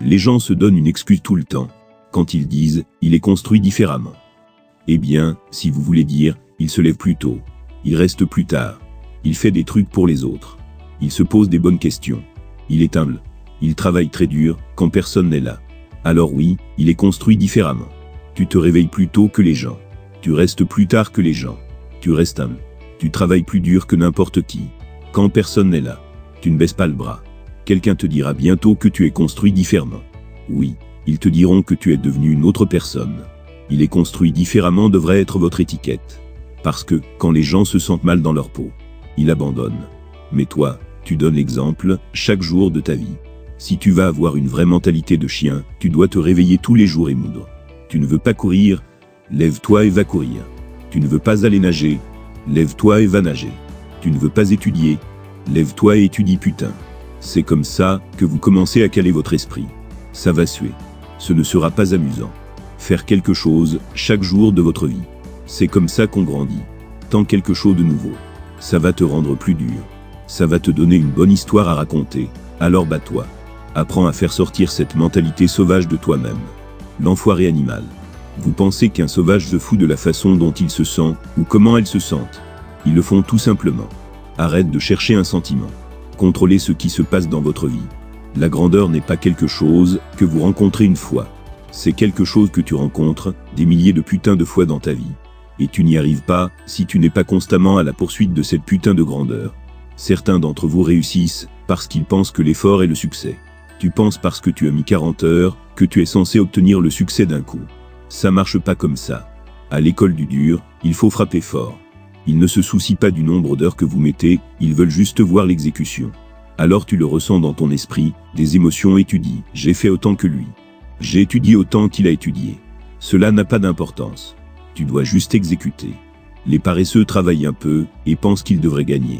Les gens se donnent une excuse tout le temps. Quand ils disent « il est construit différemment ». Eh bien, si vous voulez dire « il se lève plus tôt », il reste plus tard, il fait des trucs pour les autres, il se pose des bonnes questions, il est humble, il travaille très dur quand personne n'est là. Alors oui, il est construit différemment. Tu te réveilles plus tôt que les gens, tu restes plus tard que les gens, tu restes humble, tu travailles plus dur que n'importe qui. Quand personne n'est là, tu ne baisses pas le bras. Quelqu'un te dira bientôt que tu es construit différemment. Oui, ils te diront que tu es devenu une autre personne. Il est construit différemment devrait être votre étiquette. Parce que, quand les gens se sentent mal dans leur peau, ils abandonnent. Mais toi, tu donnes l'exemple, chaque jour de ta vie. Si tu vas avoir une vraie mentalité de chien, tu dois te réveiller tous les jours et moudre. Tu ne veux pas courir, lève-toi et va courir. Tu ne veux pas aller nager, lève-toi et va nager. Tu ne veux pas étudier, lève-toi et étudie putain. C'est comme ça que vous commencez à caler votre esprit. Ça va suer. Ce ne sera pas amusant. Faire quelque chose, chaque jour de votre vie. C'est comme ça qu'on grandit. Tends quelque chose de nouveau. Ça va te rendre plus dur. Ça va te donner une bonne histoire à raconter. Alors bats-toi. Apprends à faire sortir cette mentalité sauvage de toi-même. L'enfoiré animal. Vous pensez qu'un sauvage se fout de la façon dont il se sent, ou comment elle se sente. Ils le font tout simplement. Arrête de chercher un sentiment. Contrôlez ce qui se passe dans votre vie. La grandeur n'est pas quelque chose que vous rencontrez une fois. C'est quelque chose que tu rencontres des milliers de putains de fois dans ta vie. Et tu n'y arrives pas si tu n'es pas constamment à la poursuite de cette putain de grandeur. Certains d'entre vous réussissent parce qu'ils pensent que l'effort est le succès. Tu penses parce que tu as mis 40 heures que tu es censé obtenir le succès d'un coup. Ça marche pas comme ça. À l'école du dur, il faut frapper fort. Ils ne se soucient pas du nombre d'heures que vous mettez, ils veulent juste voir l'exécution. Alors tu le ressens dans ton esprit, des émotions et tu dis « j'ai fait autant que lui ». J'ai étudié autant qu'il a étudié. Cela n'a pas d'importance. Tu dois juste exécuter. Les paresseux travaillent un peu et pensent qu'ils devraient gagner.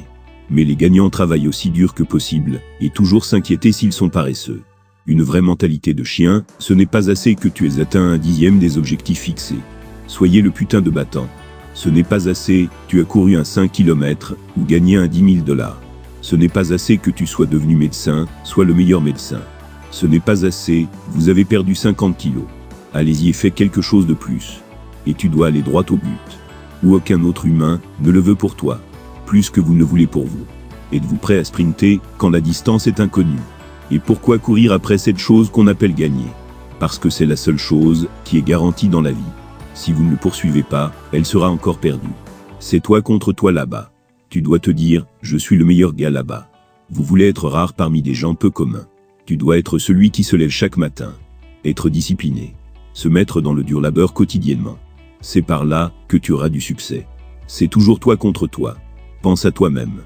Mais les gagnants travaillent aussi dur que possible et toujours s'inquiéter s'ils sont paresseux. Une vraie mentalité de chien, ce n'est pas assez que tu aies atteint 1/10 des objectifs fixés. Soyez le putain de battant. Ce n'est pas assez, tu as couru un 5 km ou gagné un 10 000 $. Ce n'est pas assez que tu sois devenu médecin, sois le meilleur médecin. Ce n'est pas assez, vous avez perdu 50 kilos. Allez-y et fais quelque chose de plus. Et tu dois aller droit au but. Ou aucun autre humain ne le veut pour toi. Plus que vous ne voulez pour vous. Êtes-vous prêt à sprinter quand la distance est inconnue? Et pourquoi courir après cette chose qu'on appelle gagner? Parce que c'est la seule chose qui est garantie dans la vie. Si vous ne le poursuivez pas, elle sera encore perdue. C'est toi contre toi là-bas. Tu dois te dire, je suis le meilleur gars là-bas. Vous voulez être rare parmi des gens peu communs. Tu dois être celui qui se lève chaque matin. Être discipliné. Se mettre dans le dur labeur quotidiennement. C'est par là que tu auras du succès. C'est toujours toi contre toi. Pense à toi-même.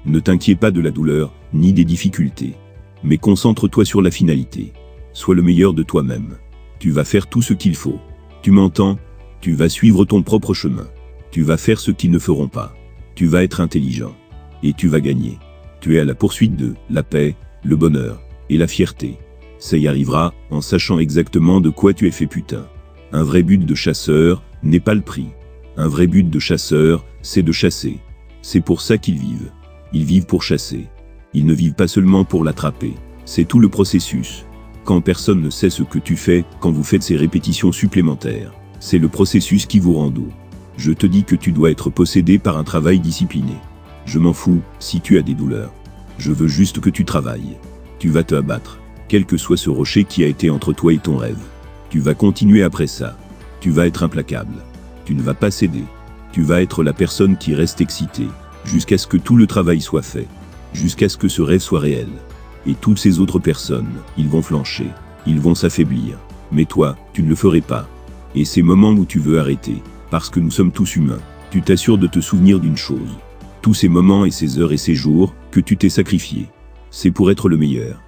Ne t'inquiète pas de la douleur, ni des difficultés. Mais concentre-toi sur la finalité. Sois le meilleur de toi-même. Tu vas faire tout ce qu'il faut. Tu m'entends? Tu vas suivre ton propre chemin. Tu vas faire ce qu'ils ne feront pas. Tu vas être intelligent. Et tu vas gagner. Tu es à la poursuite de la paix, le bonheur et la fierté. Ça y arrivera en sachant exactement de quoi tu es fait putain. Un vrai but de chasseur n'est pas le prix. Un vrai but de chasseur, c'est de chasser. C'est pour ça qu'ils vivent. Ils vivent pour chasser. Ils ne vivent pas seulement pour l'attraper. C'est tout le processus. Quand personne ne sait ce que tu fais, quand vous faites ces répétitions supplémentaires, c'est le processus qui vous rend doux. Je te dis que tu dois être possédé par un travail discipliné. Je m'en fous si tu as des douleurs. Je veux juste que tu travailles. Tu vas te abattre, quel que soit ce rocher qui a été entre toi et ton rêve. Tu vas continuer après ça. Tu vas être implacable. Tu ne vas pas céder. Tu vas être la personne qui reste excitée, jusqu'à ce que tout le travail soit fait, jusqu'à ce que ce rêve soit réel. Et toutes ces autres personnes, ils vont flancher, ils vont s'affaiblir. Mais toi, tu ne le ferais pas. Et ces moments où tu veux arrêter, parce que nous sommes tous humains, tu t'assures de te souvenir d'une chose. Tous ces moments et ces heures et ces jours que tu t'es sacrifiés, c'est pour être le meilleur.